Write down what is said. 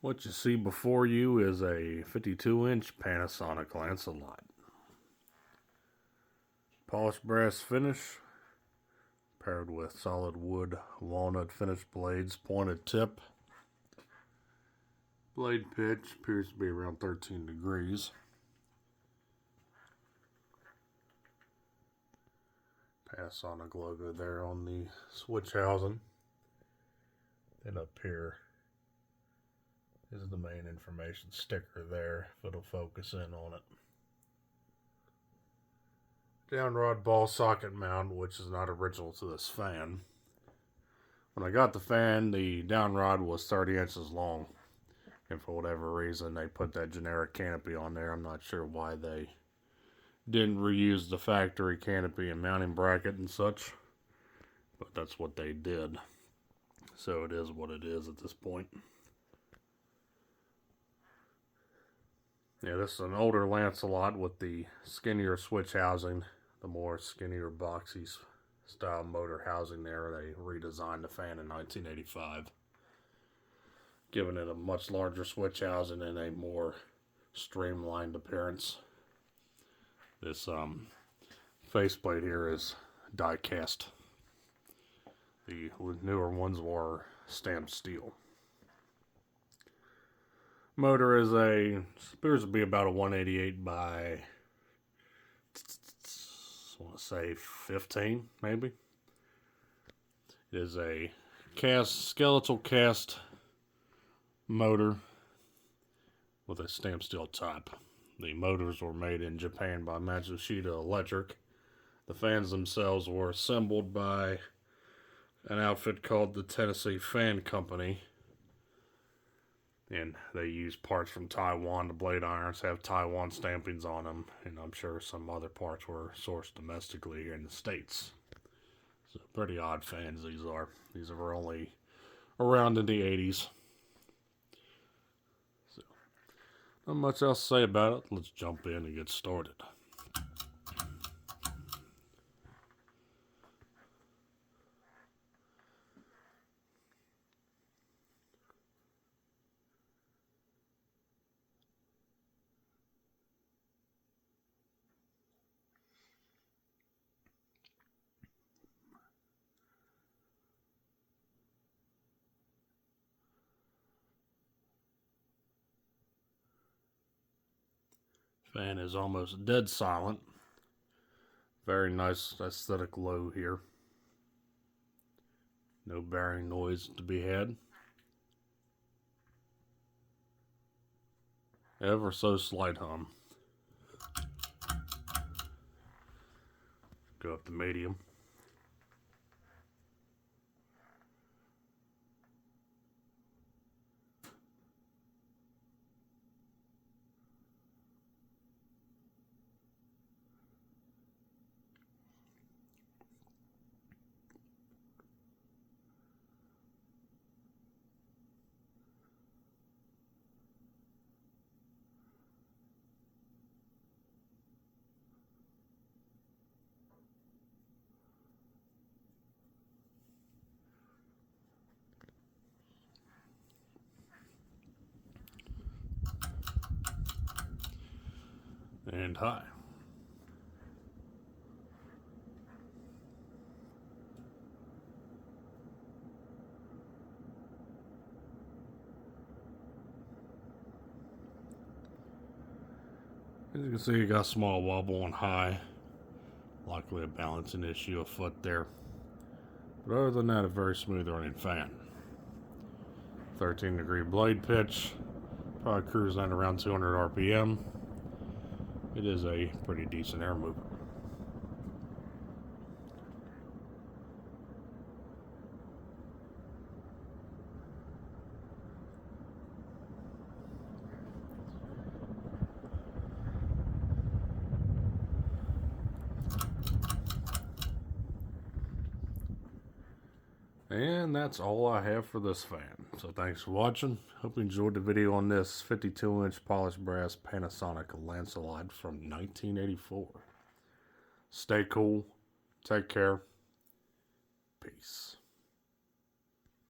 What you see before you is a 52-inch Panasonic Lancelot. Polished brass finish, paired with solid wood walnut finish blades, pointed tip. Blade pitch appears to be around 13 degrees. Panasonic logo there on the switch housing. Then up here is the main information sticker there, if it'll focus in on it. Downrod ball socket mount, which is not original to this fan. When I got the fan, the downrod was 30 inches long. And for whatever reason, they put that generic canopy on there. I'm not sure why they didn't reuse the factory canopy and mounting bracket and such. But that's what they did. So it is what it is at this point. Yeah, this is an older Lancelot with the skinnier switch housing, the more skinnier boxy style motor housing there. They redesigned the fan in 1985, giving it a much larger switch housing and a more streamlined appearance. This faceplate here is die cast. The newer ones were stamped steel. Motor appears to be about a 188 by, I want to say 15 maybe. It is a skeletal cast motor with a stamped steel top. The motors were made in Japan by Matsushita Electric. The fans themselves were assembled by an outfit called the Tennessee Fan Company. And they use parts from Taiwan. The blade irons have Taiwan stampings on them. And I'm sure some other parts were sourced domestically here in the States. So pretty odd fans these are. These were only around in the 80s. So, not much else to say about it. Let's jump in and get started. Fan is almost dead silent. Very nice aesthetic low here. No bearing noise to be had. Ever so slight hum. Go up to medium. And high. As you can see, you got a small wobble on high. Likely a balancing issue afoot there. But other than that, a very smooth running fan. 13-degree blade pitch. Probably cruising at around 200 RPM. It is a pretty decent air mover. And that's all I have for this fan. So thanks for watching. Hope you enjoyed the video on this 52-inch polished brass Panasonic Lancelot from 1984. Stay cool. Take care. Peace.